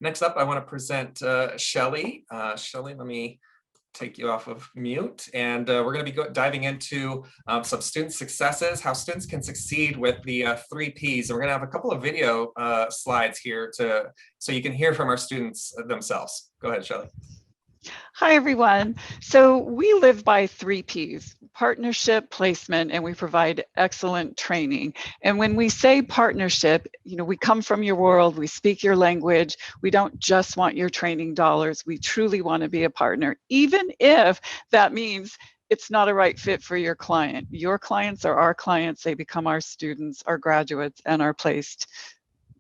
Next up, I want to present Shelly. Shelly, let me take you off of mute. And we're going to be diving into some student successes, how students can succeed with the 3Ps. And we're going to have a couple of video slides here so you can hear from our students themselves. Go ahead, Shelly. Hi, everyone. So we live by 3Ps: partnership, placement, and we provide excellent training. And when we say partnership, we come from your world, we speak your language. We don't just want your training dollars. We truly want to be a partner, even if that means it's not a right fit for your client. Your clients are our clients. They become our students, our graduates, and our placed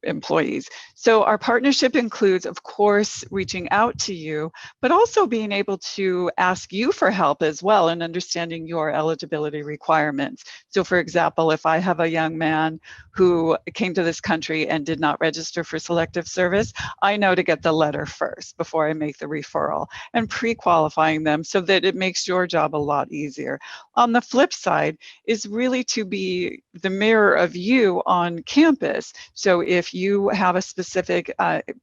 employees. So our partnership includes, of course, reaching out to you, but also being able to ask you for help as well in understanding your eligibility requirements. So for example, if I have a young man who came to this country and did not register for selective service, I know to get the letter first before I make the referral, and pre-qualifying them so that it makes your job a lot easier. On the flip side is really to be the mirror of you on campus. So if you have a specific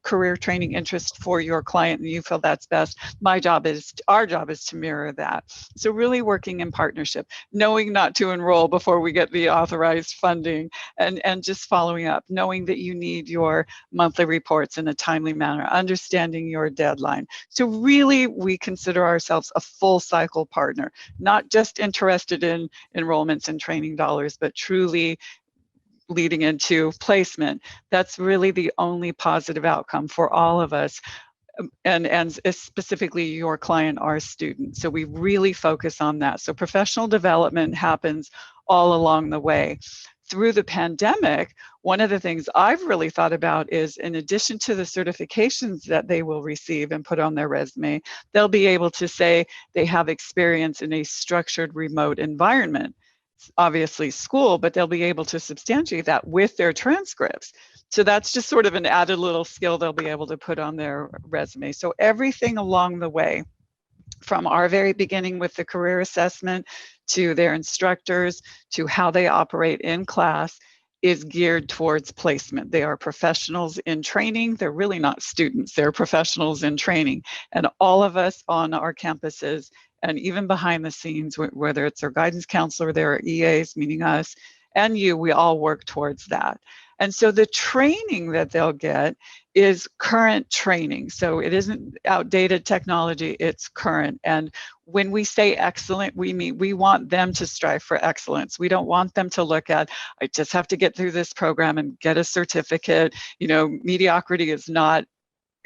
career training interest for your client and you feel that's best, our job is to mirror that. So really working in partnership, knowing not to enroll before we get the authorized funding, and just following up, knowing that you need your monthly reports in a timely manner, understanding your deadline. So really, we consider ourselves a full cycle partner, not just interested in enrollments and training dollars, but truly leading into placement. That's really the only positive outcome for all of us, and specifically your client, our student. So we really focus on that. So professional development happens all along the way. Through the pandemic, one of the things I've really thought about is, in addition to the certifications that they will receive and put on their resume, they'll be able to say they have experience in a structured remote environment. It's obviously school, but they'll be able to substantiate that with their transcripts. So that's just sort of an added little skill they'll be able to put on their resume. So everything along the way, from our very beginning with the career assessment to their instructors to how they operate in class, is geared towards placement. They are professionals in training. They're really not students. They're professionals in training. And all of us on our campuses, and even behind the scenes, whether it's our guidance counselor, their EAs, meaning us, and you, we all work towards that. And so the training that they'll get is current training. So it isn't outdated technology, it's current. And when we say excellent, we mean we want them to strive for excellence. We don't want them to look at, I just have to get through this program and get a certificate. Mediocrity is not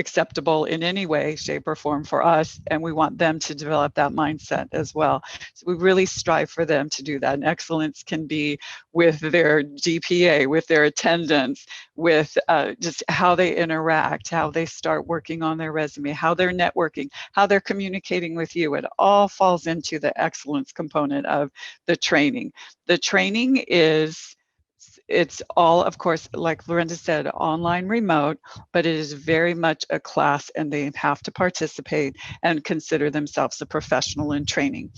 acceptable in any way, shape, or form for us, and we want them to develop that mindset as well. So we really strive for them to do that. And excellence can be with their GPA, with their attendance, with just how they interact, how they start working on their resume, how they're networking, how they're communicating with you. It all falls into the excellence component of the training. The training it's all, of course, like Lorinda said, online remote, but it is very much a class, and they have to participate and consider themselves a professional in training.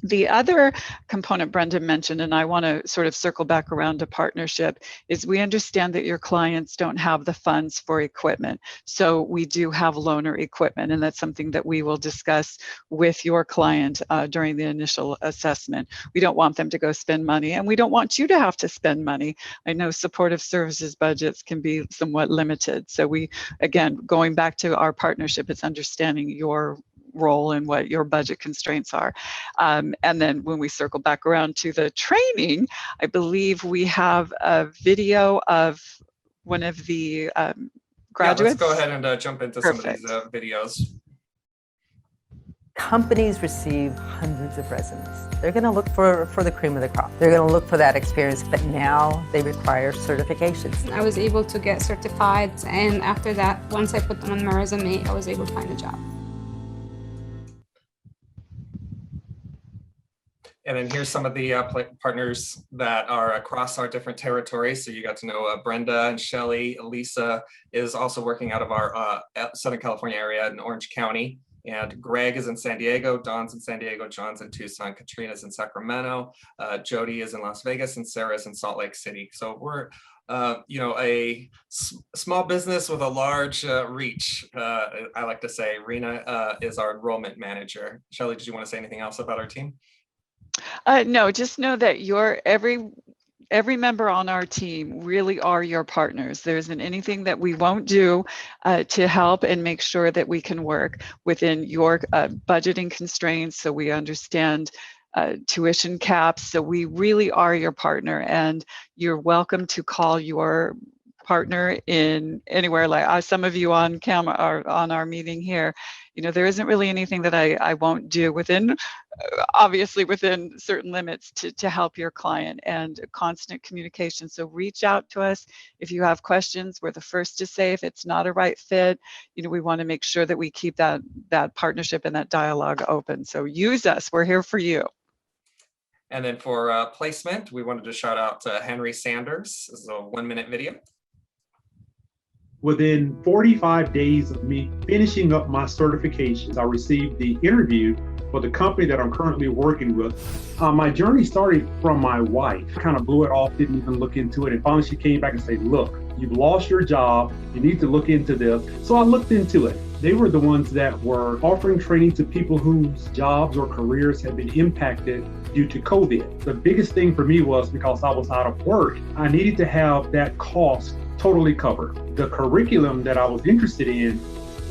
The other component Brenda mentioned, and I want to sort of circle back around to partnership, is we understand that your clients don't have the funds for equipment. So we do have loaner equipment, and that's something that we will discuss with your client during the initial assessment. We don't want them to go spend money, and we don't want you to have to spend money. I know supportive services budgets can be somewhat limited. So we, again, going back to our partnership, it's understanding your role and what your budget constraints are. And then when we circle back around to the training, I believe we have a video of one of the graduates. Yeah, let's go ahead and jump into Perfect. Some of these videos. Companies receive hundreds of resumes. They're going to look for the cream of the crop. They're going to look for that experience, but now they require certifications. I was able to get certified, and after that, once I put them on my resume, I was able to find a job. And then here's some of the partners that are across our different territories. So you got to know Brenda and Shelly. Lisa is also working out of our Southern California area in Orange County. And Greg is in San Diego, Don's in San Diego, John's in Tucson, Katrina's in Sacramento, Jody is in Las Vegas, and Sarah's in Salt Lake City. So we're small business with a large reach. I like to say Rena is our enrollment manager. Shelley, did you want to say anything else about our team? No, just know that every member on our team really are your partners. There isn't anything that we won't do to help and make sure that we can work within your budgeting constraints, so we understand tuition caps. So we really are your partner, and you're welcome to call your partner in anywhere. Like some of you on camera or on our meeting here, there isn't really anything that I won't do within, obviously within certain limits, to help your client, and constant communication. So reach out to us if you have questions. We're the first to say if it's not a right fit. We want to make sure that we keep that partnership and that dialogue open. So use us. We're here for you. And then for placement, we wanted to shout out to Henry Sanders. This is a 1-minute video. Within 45 days of me finishing up my certifications, I received the interview for the company that I'm currently working with. My journey started from my wife. Kind of blew it off, didn't even look into it. And finally she came back and said, look, you've lost your job. You need to look into this. So I looked into it. They were the ones that were offering training to people whose jobs or careers had been impacted due to COVID. The biggest thing for me was, because I was out of work, I needed to have that cost totally covered. The curriculum that I was interested in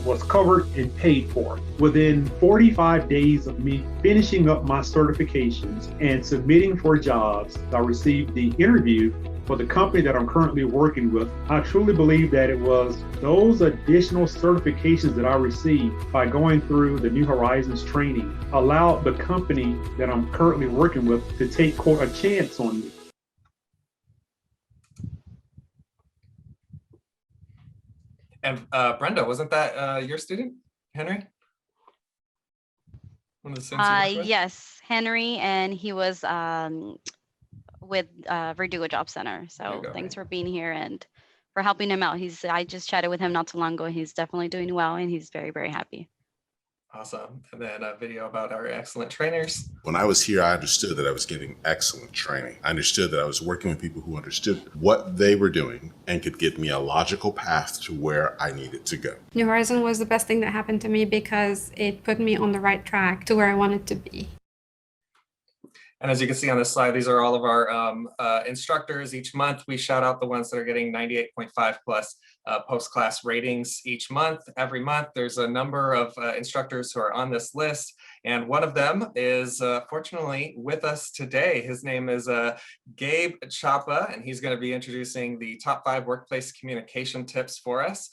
was covered and paid for. Within 45 days of me finishing up my certifications and submitting for jobs, I received the interview for the company that I'm currently working with. I truly believe that it was those additional certifications that I received by going through the New Horizons training allowed the company that I'm currently working with to take, quote, a chance on me. And Brenda, wasn't that your student, Henry? One of the students you worked with? Yes, Henry, and he was with Verdugo Job Center. So thanks for being here and for helping him out. I just chatted with him not too long ago. He's definitely doing well, and he's very, very happy. Awesome. And then a video about our excellent trainers. When I was here, I understood that I was getting excellent training. I understood that I was working with people who understood what they were doing and could get me a logical path to where I needed to go. New Horizon was the best thing that happened to me because it put me on the right track to where I wanted to be. And as you can see on this slide, these are all of our instructors. Each month, we shout out the ones that are getting 98.5 plus post-class ratings each month. Every month, there's a number of instructors who are on this list. And one of them is fortunately with us today. His name is Gabe Chapa, and he's going to be introducing the top 5 workplace communication tips for us.